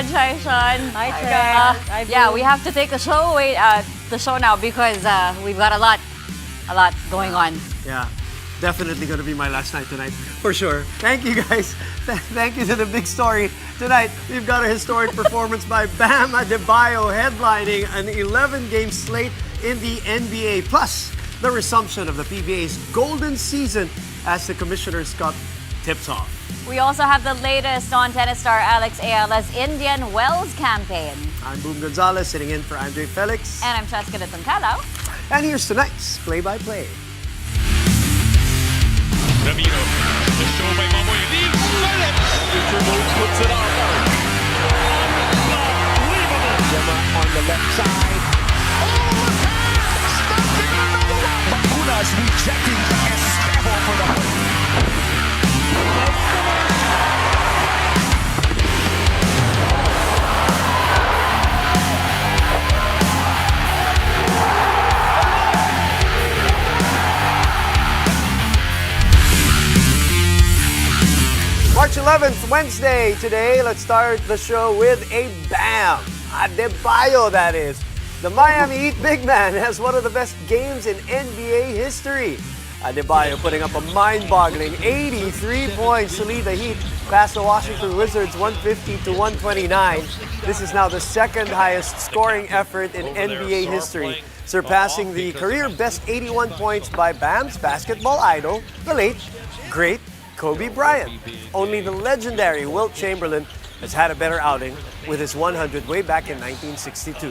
Reg. Hi, Sean. Hi, Trent. Yeah, we have to take the show now because we've got a lot going on. Yeah, definitely going to be my last night tonight, for sure. Thank you, guys. Thank you to the big story. Tonight, we've got a historic performance by Bam Adebayo headlining an 11-game slate in the NBA, plus the resumption of the PBA's golden season as the Commissioner's Cup tips off. We also have the latest on tennis star Alex Ayala's Indian Wells campaign. I'm Boom Gonzalez, sitting in for Andre Felix. And I'm Cheska Tuncalaw. And here's tonight's play-by-play. Davino, the show by Mamoy leaves Philip. Dribble puts it off. Unbelievable. Gemma on the left side. Oh, the pass! Stuffing another one. Macunas rejecting Espejo for the win. March 11th, Wednesday. Today, let's start the show with a Bam Adebayo, that is. The Miami Heat big man has one of the best games in NBA history. Adebayo putting up a mind-boggling 83 points to lead the Heat past the Washington Wizards 150-129. This is now the second highest scoring effort in NBA history, surpassing the career best 81 points by Bam's basketball idol, the late, great Kobe Bryant. Only the legendary Wilt Chamberlain has had a better outing with his 100 way back in 1962.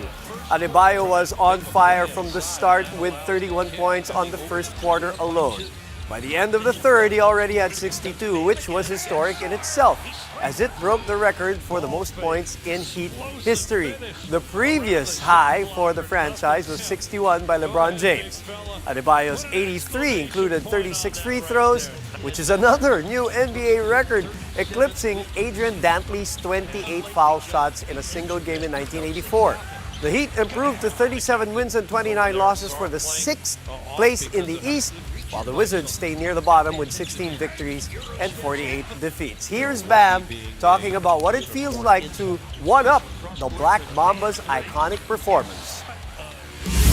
Adebayo was on fire from the start with 31 points on the first quarter alone. By the end of the third, he already had 62, which was historic in itself, as it broke the record for the most points in Heat history. The previous high for the franchise was 61 by LeBron James. Adebayo's 83 included 36 free throws, which is another new NBA record, eclipsing Adrian Dantley's 28 foul shots in a single game in 1984. The Heat improved to 37 wins and 29 losses for the 6th place in the East, while the Wizards stay near the bottom with 16 victories and 48 defeats. Here's Bam talking about what it feels like to one-up the Black Mamba's iconic performance.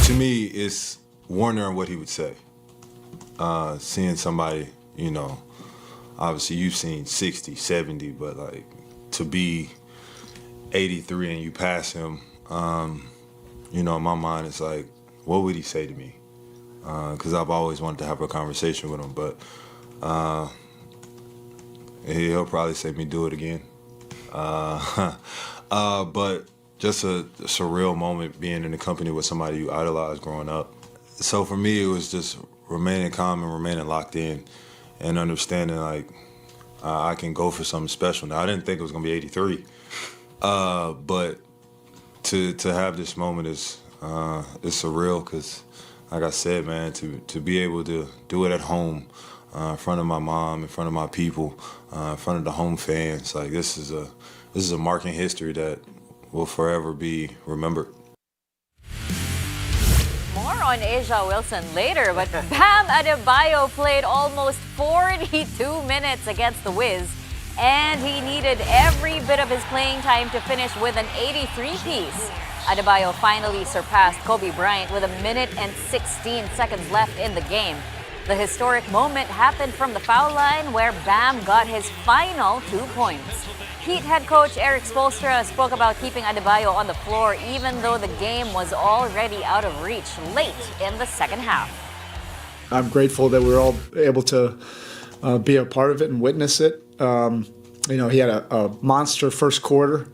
To me, it's wondering what he would say. Seeing somebody, you know, obviously you've seen 60, 70, but like to be 83 and you pass him, you know, in my mind it's like, what would he say to me? Because I've always wanted to have a conversation with him, but he'll probably say me do it again. But just a surreal moment being in the company with somebody you idolized growing up. So for me, it was just remaining calm and remaining locked in and understanding like I can go for something special. Now, I didn't think it was going to be 83, but to have this moment is surreal because, like I said, man, to be able to do it at home, in front of my mom, in front of my people, in front of the home fans, like this is a mark in history that will forever be remembered. More on Asia Wilson later, but Bam Adebayo played almost 42 minutes against the Wiz, and he needed every bit of his playing time to finish with an 83-piece. Adebayo finally surpassed Kobe Bryant with 1 minute and 16 seconds left in the game. The historic moment happened from the foul line where Bam got his final 2 points. Heat head coach Eric Spoelstra spoke about keeping Adebayo on the floor even though the game was already out of reach late in the second half. I'm grateful that we were all able to be a part of it and witness it. You know, he had a monster first quarter.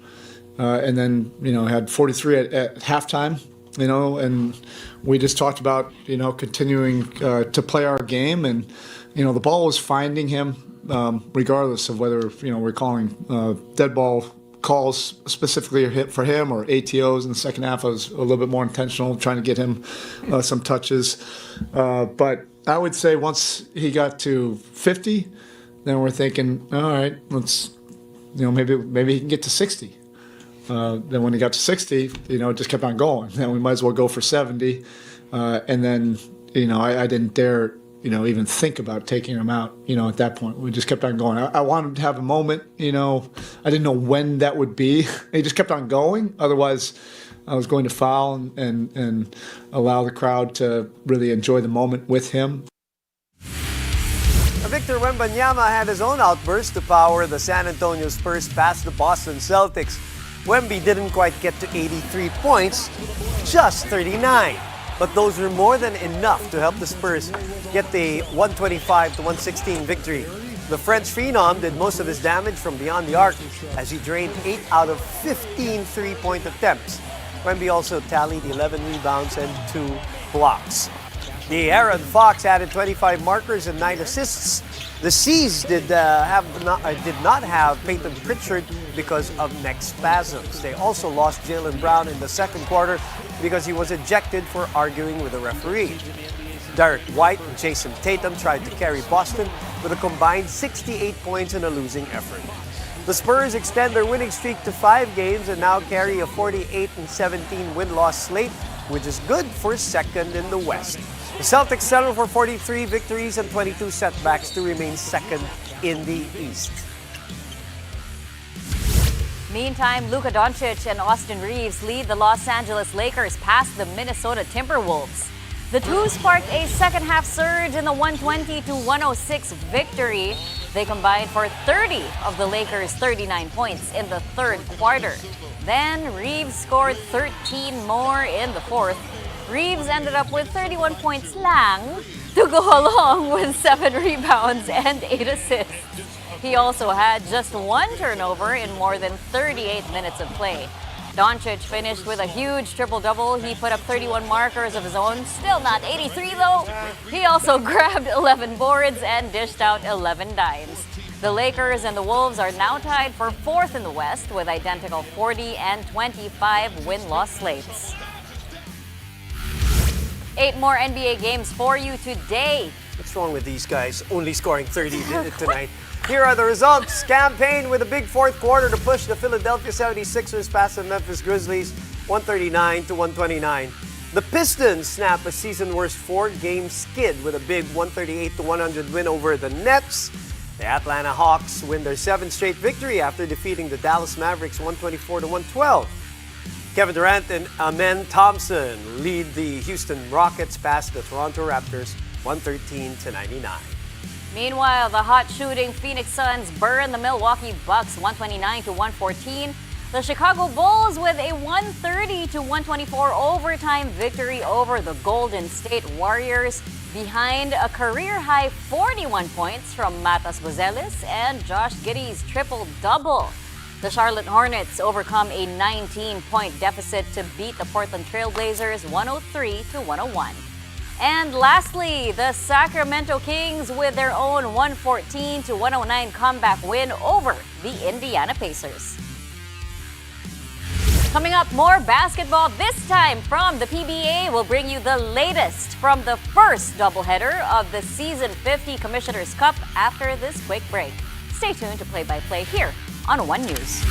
And then, you know, had 43 at halftime, you know, and we just talked about, you know, continuing to play our game. And, you know, the ball was finding him regardless of whether, you know, we're calling dead ball calls specifically for him or ATOs in the second half. I was a little bit more intentional, trying to get him some touches. But I would say once he got to 50, then we're thinking, all right, let's, you know, maybe he can get to 60. Then when he got to 60, you know, it just kept on going. Then we might as well go for 70. And then, you know, I didn't dare even think about taking him out, at that point. We just kept on going. I wanted him to have a moment, I didn't know when that would be. He just kept on going. Otherwise, I was going to foul and allow the crowd to really enjoy the moment with him. Victor Wembanyama had his own outburst to power the San Antonio Spurs past the Boston Celtics. Wemby didn't quite get to 83 points, just 39. But those were more than enough to help the Spurs get the 125-116 victory. The French phenom did most of his damage from beyond the arc as he drained 8 out of 15 three-point attempts. Wemby also tallied 11 rebounds and 2 blocks. The Aaron Fox added 25 markers and 9 assists. The C's did not have Peyton Pritchard because of neck spasms. They also lost Jaylen Brown in the second quarter because he was ejected for arguing with the referee. Derek White and Jason Tatum tried to carry Boston with a combined 68 points in a losing effort. The Spurs extend their winning streak to 5 games and now carry a 48-17 win-loss slate, which is good for second in the West. The Celtics settle for 43 victories and 22 setbacks to remain second in the East. Meantime, Luka Doncic and Austin Reeves lead the Los Angeles Lakers past the Minnesota Timberwolves. The two sparked a second-half surge in the 120-106 victory. They combined for 30 of the Lakers' 39 points in the third quarter. Then Reeves scored 13 more in the fourth. Reeves ended up with 31 points lang to go along with 7 rebounds and 8 assists. He also had just 1 turnover in more than 38 minutes of play. Doncic finished with a huge triple-double. He put up 31 markers of his own, still not 83 though. He also grabbed 11 boards and dished out 11 dimes. The Lakers and the Wolves are now tied for 4th in the West with identical 40 and 25 win-loss slates. 8 more NBA games for you today. What's wrong with these guys only scoring 30 tonight? Here are the results. Campaign with a big fourth quarter to push the Philadelphia 76ers past the Memphis Grizzlies 139-129. The Pistons snap a season-worst 4-game skid with a big 138-100 win over the Nets. The Atlanta Hawks win their 7th straight victory after defeating the Dallas Mavericks 124-112. Kevin Durant and Amen Thompson lead the Houston Rockets past the Toronto Raptors 113-99. Meanwhile, the hot-shooting Phoenix Suns burn the Milwaukee Bucks 129-114. The Chicago Bulls with a 130-124 overtime victory over the Golden State Warriors behind a career-high 41 points from Matas Buzelis and Josh Giddey's triple-double. The Charlotte Hornets overcome a 19-point deficit to beat the Portland Trailblazers 103-101. And lastly, the Sacramento Kings with their own 114-109 comeback win over the Indiana Pacers. Coming up, more basketball, this time from the PBA. We'll bring you the latest from the first doubleheader of the Season 50 Commissioner's Cup after this quick break. Stay tuned to Play-by-Play here on One News.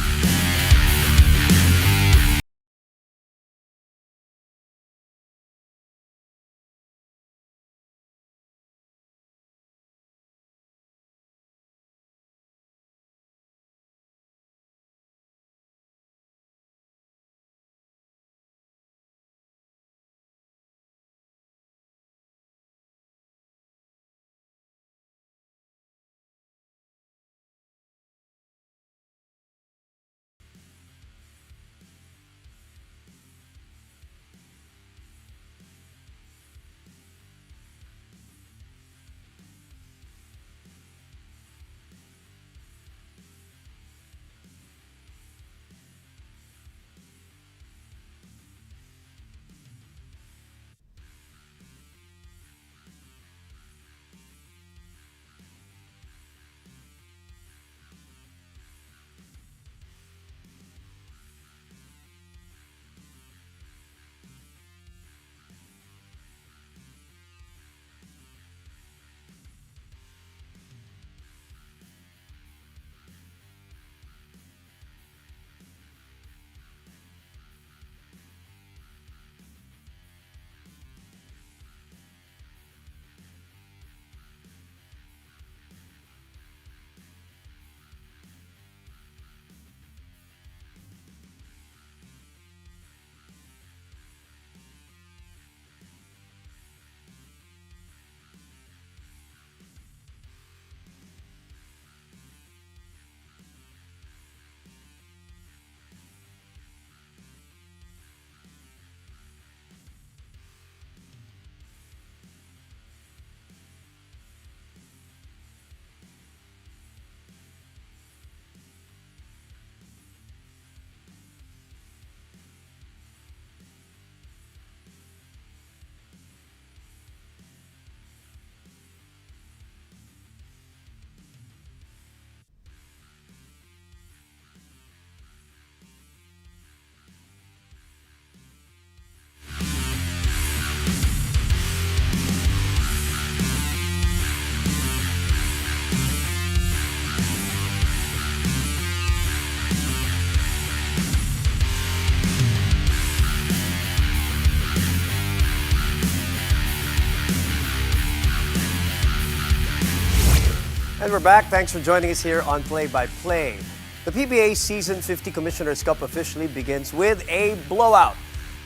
And we're back. Thanks for joining us here on Play by Play. The PBA Season 50 Commissioner's Cup officially begins with a blowout.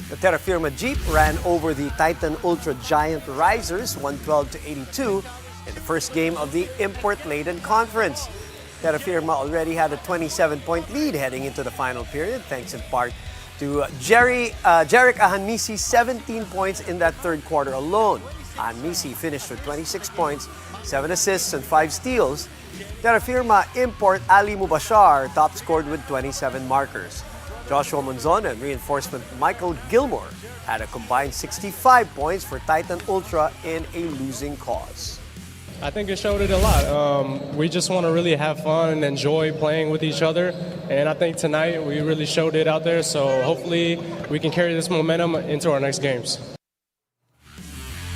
The Terra Firma Jeep ran over the Titan Ultra Giant Risers 112-82 in the first game of the import-laden conference. Terra Firma already had a 27-point lead heading into the final period, thanks in part to Jarek Ahanmisi's 17 points in that third quarter alone. Ahanmisi finished with 26 points, 7 assists, and 5 steals. Terra Firma import Ali Mubashar top scored with 27 markers. Joshua Monzon and reinforcement Michael Gilmore had a combined 65 points for Titan Ultra in a losing cause. I think it showed it a lot. We just want to really have fun and enjoy playing with each other. And I think tonight we really showed it out there. So hopefully we can carry this momentum into our next games.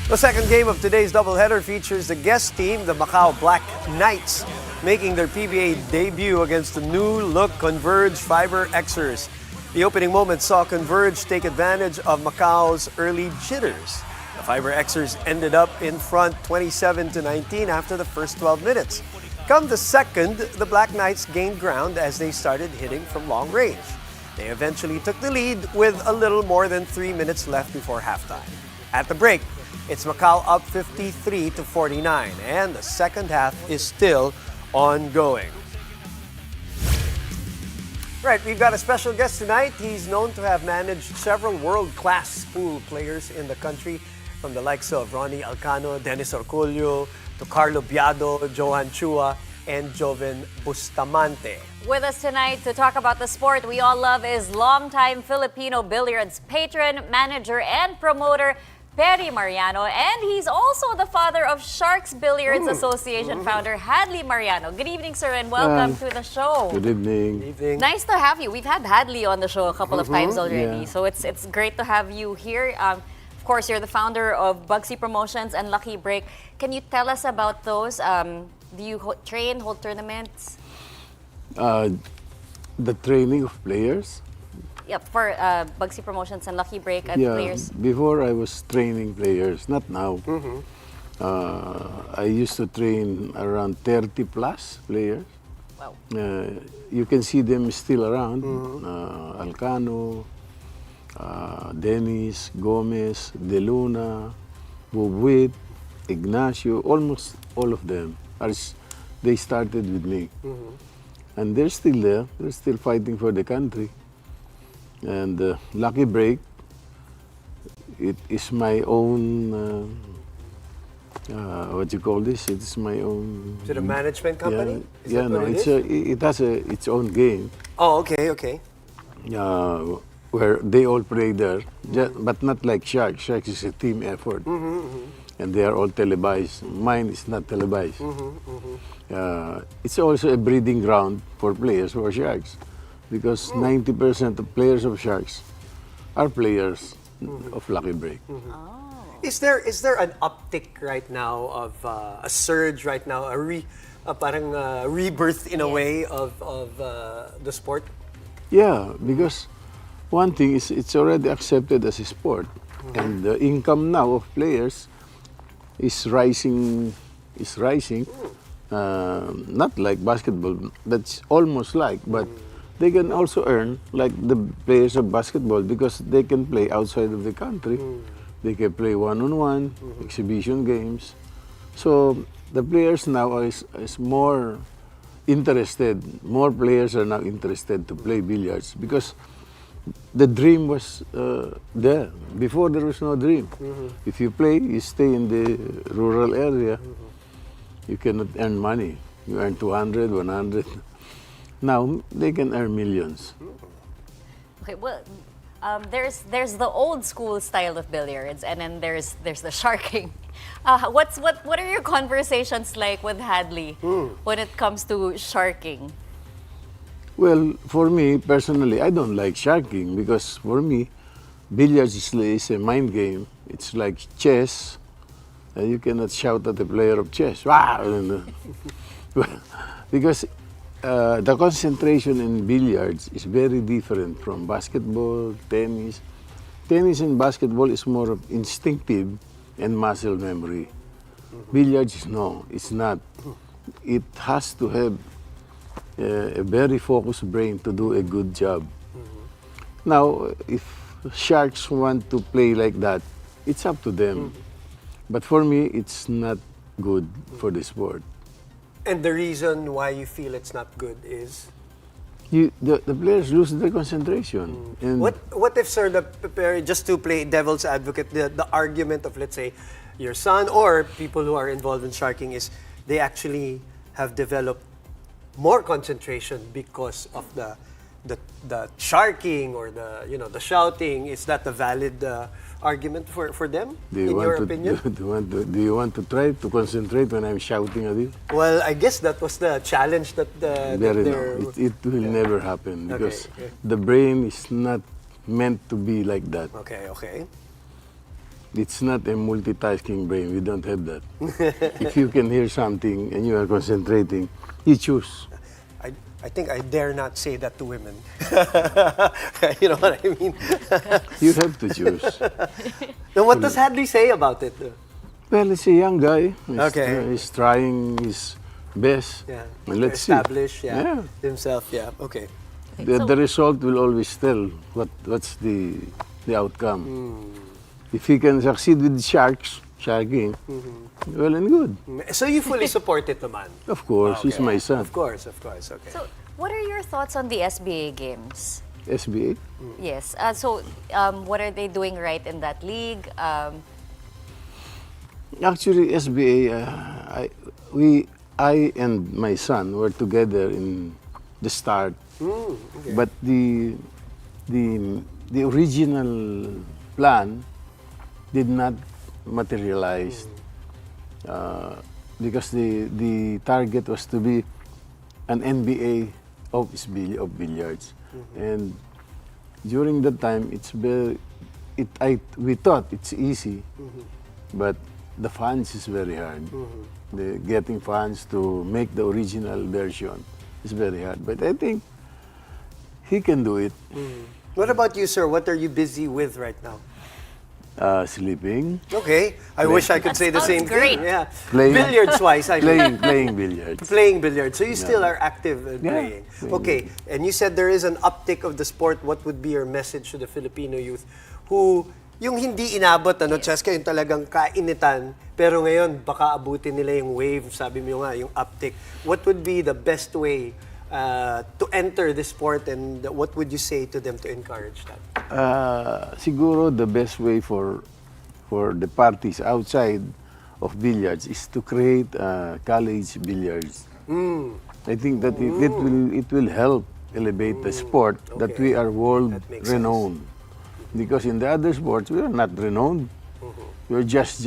The second game of today's doubleheader features the guest team, the Macau Black Knights, making their PBA debut against the new-look Converge Fiber Xers. The opening moment saw Converge take advantage of Macau's early jitters. The Fiber Xers ended up in front 27-19 after the first 12 minutes. Come the second, the Black Knights gained ground as they started hitting from long range. They eventually took the lead with a little more than 3 minutes left before halftime. At the break, it's Macau up 53-49, and the second half is still ongoing. Right, we've got a special guest tonight. He's known to have managed several world-class pool players in the country, from the likes of Ronnie Alcano, Dennis Orculio, to Carlo Biado, Johan Chua, and Joven Bustamante. With us tonight to talk about the sport we all love is longtime Filipino billiards patron, manager, and promoter, Perry Mariano, and he's also the father of Sharks Billiards Association founder, Hadley Mariano. Good evening, sir, and welcome to the show. Good evening. Good evening. Nice to have you. We've had Hadley on the show a couple of times already, Yeah. so it's great to have you here. Of course, you're the founder of Bugsy Promotions and Lucky Break. Can you tell us about those? Do you train, hold tournaments? The training of players. Yep, for Bugsy Promotions and Lucky Break and Yeah, players. before I was training players, not now. I used to train around 30 plus players. Wow. You can see them still around. Alcano, Dennis, Gomez, De Luna, Bobwit, Ignacio, almost all of them. They started with me. And they're still there. They're still fighting for the country. And Lucky Break, it is my own, what you call this? It is my own. Is it a management company? Is Yeah, that no, what it's is? it has its own game Oh, okay. where they all play there, but not like Sharks. Sharks is a team effort, and they are all televised. Mine is not televised. It's also a breeding ground for players who are Sharks, because 90% of players of Sharks are players of Lucky Break. Is there an uptick right now of a surge right now, parang rebirth in a way of the sport? Yeah, because one thing is it's already accepted as a sport, and the income now of players is rising. Not like basketball, that's almost like, but they can also earn like the players of basketball because they can play outside of the country. They can play one-on-one, exhibition games. So the players now is more interested. More players are now interested to play billiards because the dream was there. Before there was no dream. If you play, you stay in the rural area, you cannot earn money. You earn 200, 100. Now they can earn millions. Okay, well, there's the old school style of billiards, and then there's the sharking. What are your conversations like with Hadley when it comes to sharking? Well, for me personally, I don't like sharking because for me, billiards is a mind game. It's like chess. You cannot shout at a player of chess. Because the concentration in billiards is very different from basketball, tennis. Tennis and basketball is more of instinctive and muscle memory. Billiards, no, it's not. it has to have a very focused brain to do a good job. Now, if Sharks want to play like that, it's up to them. But for me, it's not good for the sport. And the reason why you feel it's not good is? The players lose their concentration. And What if, sir, just to play devil's advocate, the argument of, let's say, your son or people who are involved in sharking is they actually have developed more concentration because of the sharking or the shouting? Is that a valid argument for them, in your opinion? Do you want to try to concentrate when I'm shouting at you? Well, I guess that was the challenge that It will never happen because the brain is not meant to be like that. Okay. It's not a multitasking brain. We don't have that. If you can hear something and you are concentrating, you choose. I think I dare not say that to women. You know what I mean? You have to choose. Now, what does Hadley say about it? Well, he's a young guy. He's trying his best. Yeah. And let's establish see. himself. Yeah. Okay. The result will always tell what's the outcome. If he can succeed with sharking, well and good. So you fully support it, naman? Of course, he's my son. Of course. Okay. So, what are your thoughts on the SBA games? SBA? Yes. What are they doing right in that league? Actually, SBA, I and my son were together in the start. But the original plan did not materialize because the target was to be an NBA of billiards. And during that time, we thought it's easy, but the funds is very hard. Getting funds to make the original version is very hard. But I think he can do it. What about you, sir? What are you busy with right now? Sleeping. Okay. I wish I could say the same great. thing. Yeah. Playing- Billiards-wise, I mean. Playing billiards. Playing billiards. So you still are active in playing. playing Okay. And you said there is an uptick of the sport. What would be your message to the Filipino youth who yung hindi inabot, Cheska, yung talagang kainitan, pero ngayon baka abutin nila yung wave, sabi mo nga, yung uptick. What would be the best way to enter this sport, and what would you say to them to encourage that? Siguro the best way for the parties outside of billiards is to create college billiards. I think that it will help elevate the sport that we are world That makes renowned. Because in the other sports we are not renowned. We are just.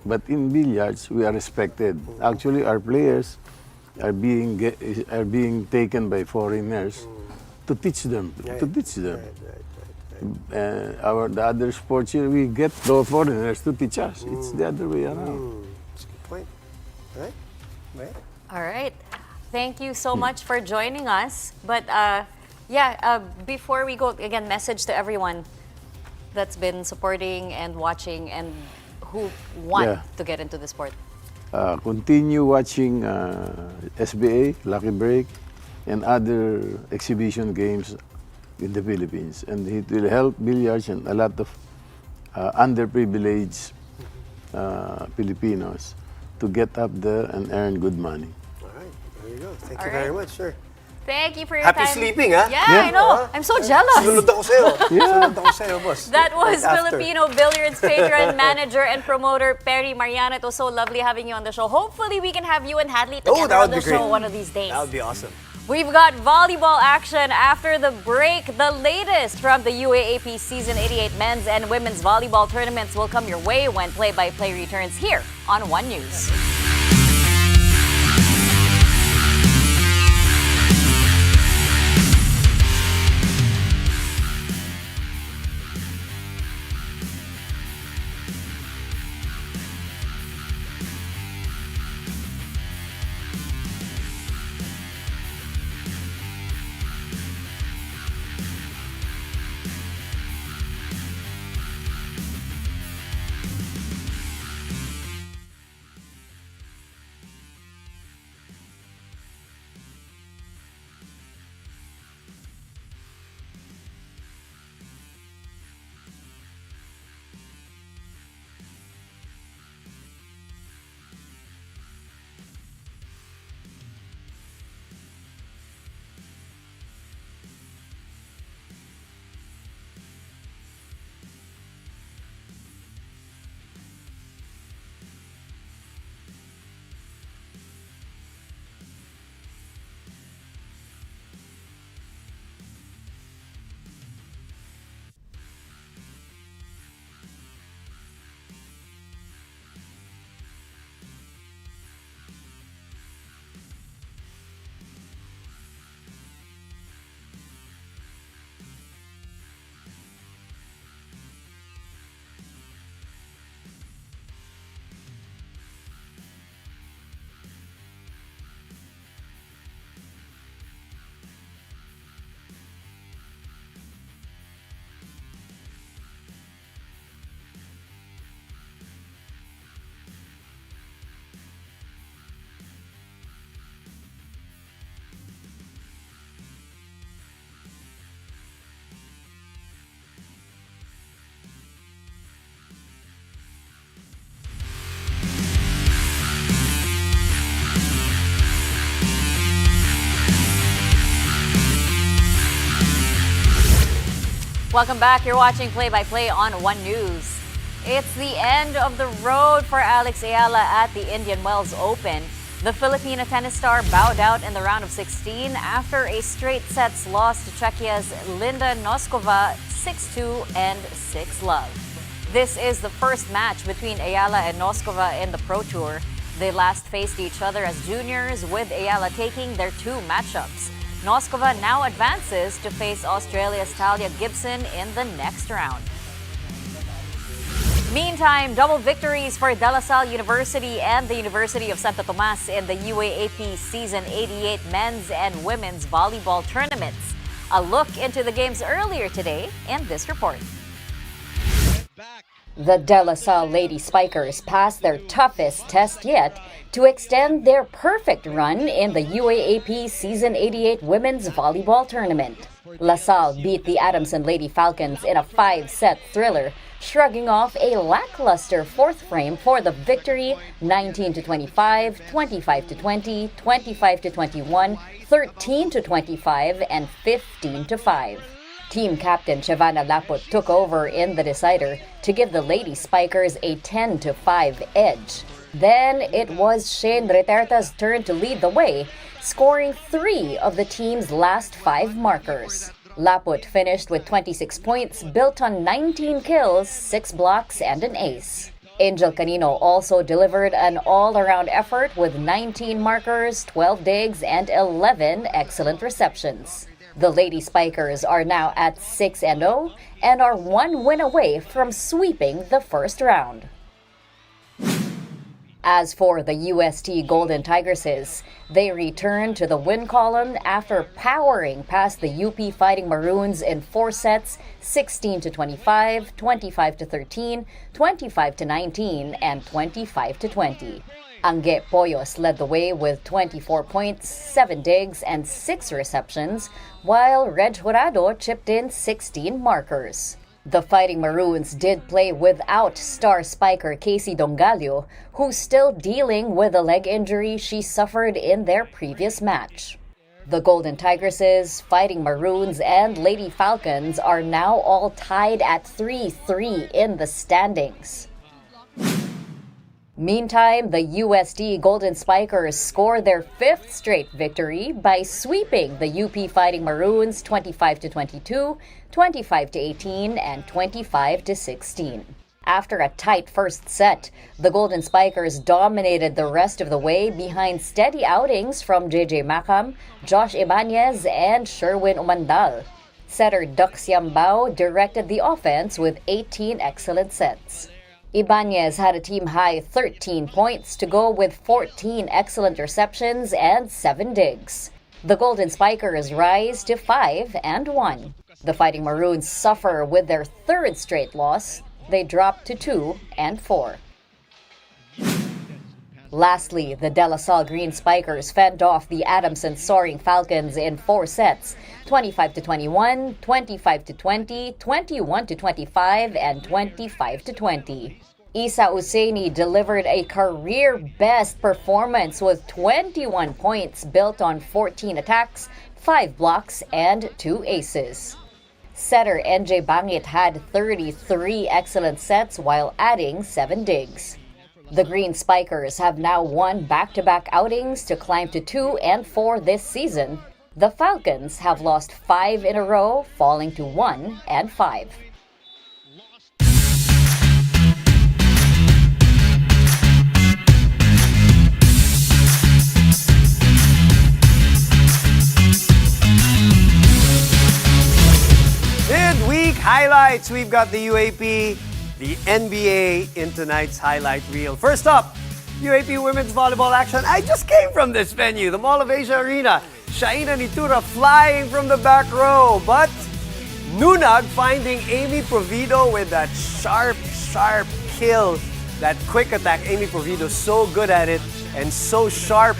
But in billiards we are respected. Actually, our players are being taken by foreigners to teach them. Right. The other sports here, we get the foreigners to teach us. It's the other way around. That's a good point. Right? All right. Thank you so much for joining us. But before we go, again, message to everyone that's been supporting and watching and who want to get into the sport. Continue watching SBA, Lucky Break, and other exhibition games in the Philippines. And it will help billiards and a lot of underprivileged Filipinos to get up there and earn good money. All right. There you go. Thank All you very right. much, sir. Thank you for your Happy time. sleeping, ha? Yeah, I know. I'm so jealous. Sunod ako sa'yo. Sunod ako sa'yo, boss. That was Right after. Filipino Billiards patron, manager, and promoter Perry Mariano. It was so lovely having you on the show. Hopefully, we can have you and Hadley together that on would the be great. show one of these days. That would be awesome. We've got volleyball action after the break. The latest from the UAAP Season 88 men's and women's volleyball tournaments will come your way when play-by-play returns here on One News. Welcome back. You're watching Play-by-Play on One News. It's the end of the road for Alex Ayala at the Indian Wells Open. The Filipina tennis star bowed out in the round of 16 after a straight sets loss to Czechia's Linda Noskova 6-2 and 6-love. This is the first match between Ayala and Noskova in the Pro Tour. They last faced each other as juniors, with Ayala taking their 2 matchups. Noskova now advances to face Australia's Talia Gibson in the next round. Meantime, double victories for De La Salle University and the University of Santo Tomas in the UAAP Season 88 men's and women's volleyball tournaments. A look into the games earlier today in this report. The De La Salle Lady Spikers passed their toughest test yet to extend their perfect run in the UAAP Season 88 Women's Volleyball Tournament. La Salle beat the Adamson Lady Falcons in a 5-set thriller, shrugging off a lackluster fourth frame for the victory 19-25, 25-20, 25-21, 13-25, and 15-5. Team captain Chevana Laput took over in the decider to give the Lady Spikers a 10-5 edge. Then it was Shane Reterta's turn to lead the way, scoring 3 of the team's last 5 markers. Laput finished with 26 points, built on 19 kills, 6 blocks, and an ace. Angel Canino also delivered an all-around effort with 19 markers, 12 digs, and 11 excellent receptions. The Lady Spikers are now at 6-0 and are 1 win away from sweeping the first round. As for the UST Golden Tigresses, they returned to the win column after powering past the UP Fighting Maroons in 4 sets, 16-25, 25-13, 25-19, and 25-20. Angge Poyos led the way with 24 points, 7 digs, and 6 receptions, while Reg Jurado chipped in 16 markers. The Fighting Maroons did play without star spiker Casey Dongalio, who's still dealing with a leg injury she suffered in their previous match. The Golden Tigresses, Fighting Maroons, and Lady Falcons are now all tied at 3-3 in the standings. Meantime, the USD Golden Spikers scored their 5th straight victory by sweeping the UP Fighting Maroons 25-22, 25-18, and 25-16. After a tight first set, the Golden Spikers dominated the rest of the way behind steady outings from JJ Macam, Josh Ibanez, and Sherwin Umandal. Setter Dux Yambao directed the offense with 18 excellent sets. Ibanez had a team-high 13 points to go with 14 excellent receptions and 7 digs. The Golden Spikers rise to 5-1. The Fighting Maroons suffer with their 3rd straight loss. They drop to 2-4. Lastly, the De La Salle Green Spikers fended off the Adamson Soaring Falcons in 4 sets, 25-21, 25-20, 21-25, and 25-20. Isa Usaini delivered a career-best performance with 21 points built on 14 attacks, 5 blocks, and 2 aces. Setter NJ Bangit had 33 excellent sets while adding 7 digs. The Green Spikers have now won back-to-back outings to climb to 2-4 this season. The Falcons have lost 5 in a row, falling to 1-5. Midweek highlights. We've got the UAP, the NBA in tonight's highlight reel. First up, UAP women's volleyball action. I just came from this venue, the Mall of Asia Arena. Shaina Nitura flying from the back row, but Nunag finding Amy Provido with that sharp kill. That quick attack. Amy Provido so good at it and so sharp,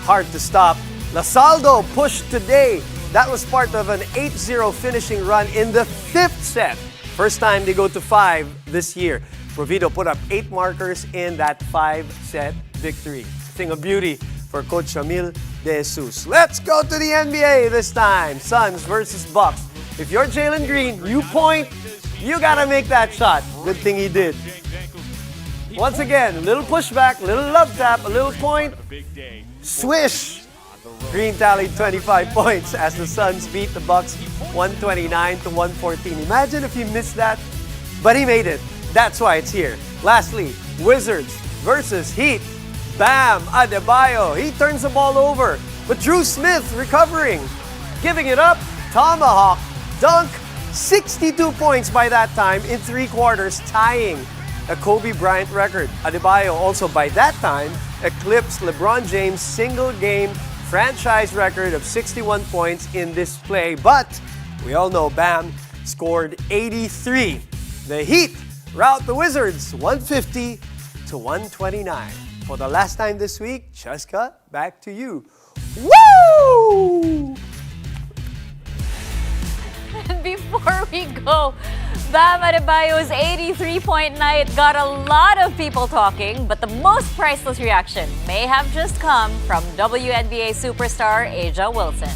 hard to stop. Lasaldo pushed today. That was part of an 8-0 finishing run in the 5th set. First time they go to 5 this year. Provido put up 8 markers in that 5-set victory. Thing of beauty for Coach Shamil De Jesus. Let's go to the NBA this time. Suns versus Bucks. If you're Jalen Green, you point, you gotta make that shot. Good thing he did. Once again, a little pushback, little love tap, a little point. Swish! Green tallied 25 points as the Suns beat the Bucks 129 to 114. Imagine if he missed that, but he made it. That's why it's here. Lastly, Wizards versus Heat. Bam Adebayo, he turns the ball over, but Drew Smith recovering, giving it up, tomahawk, dunk, 62 points by that time in 3 quarters, tying a Kobe Bryant record. Adebayo also by that time eclipsed LeBron James' single-game franchise record of 61 points in this play, but we all know Bam scored 83. The Heat rout the Wizards 150 to 129. For the last time this week, Cheska, back to you. Woo! And before we go, Bam Adebayo's 83-point night got a lot of people talking, but the most priceless reaction may have just come from WNBA superstar A'ja Wilson.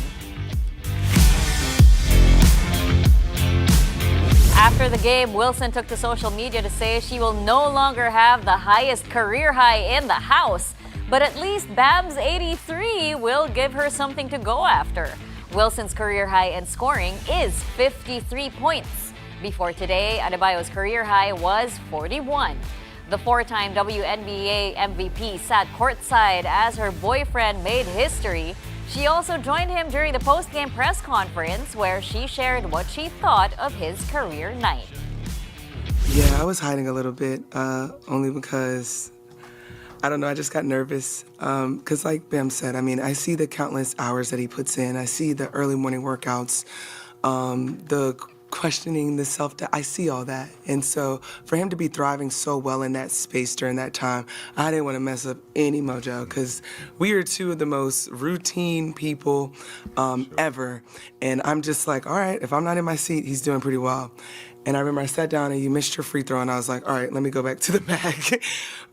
After the game, Wilson took to social media to say she will no longer have the highest career high in the house, but at least Bam's 83 will give her something to go after. Wilson's career high in scoring is 53 points. Before today, Adebayo's career high was 41. The 4-time WNBA MVP sat courtside as her boyfriend made history. She also joined him during the post-game press conference where she shared what she thought of his career night. Yeah, I was hiding a little bit, only because, I don't know, I just got nervous. Because like Bam said, I mean, I see the countless hours that he puts in. I see the early morning workouts, the questioning, the self-doubt. I see all that. And so for him to be thriving so well in that space during that time, I didn't want to mess up any mojo because we are two of the most routine people ever. And I'm just like, all right, if I'm not in my seat, he's doing pretty well. And I remember I sat down and you missed your free throw and I was like, all right, let me go back to the bag.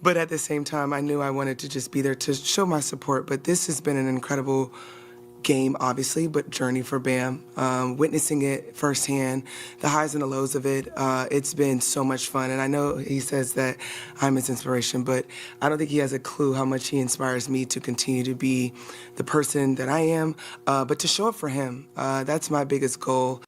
But at the same time, I knew I wanted to just be there to show my support. But this has been an incredible game, obviously, but journey for Bam. Witnessing it firsthand, the highs and the lows of it, it's been so much fun. And I know he says that I'm his inspiration, but I don't think he has a clue how much he inspires me to continue to be the person that I am, but to show up for him. That's my biggest goal.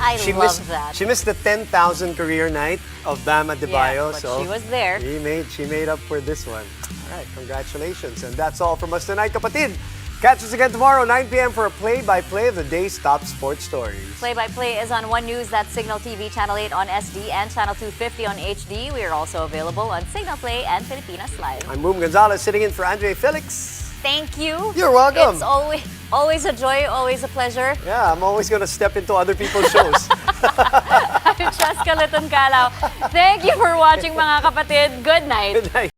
I love that. She missed the 10,000 career night of Bam Adebayo, Yeah, but so she was there. She made up for this one. All right, congratulations. And that's all from us tonight, kapatid. Catch us again tomorrow, 9 p.m. for a play-by-play of the day's top sports stories. Play-by-play is on One News, that's Signal TV, Channel 8 on SD, and Channel 250 on HD. We are also available on Signal Play and Filipinas Live. I'm Boom Gonzalez, sitting in for Andre Felix. Thank you. You're welcome. It's always a joy, always a pleasure. Yeah, I'm always going to step into other people's shows. I'm Cheska Litton Calao. Thank you for watching, mga kapatid. Good night. Good night.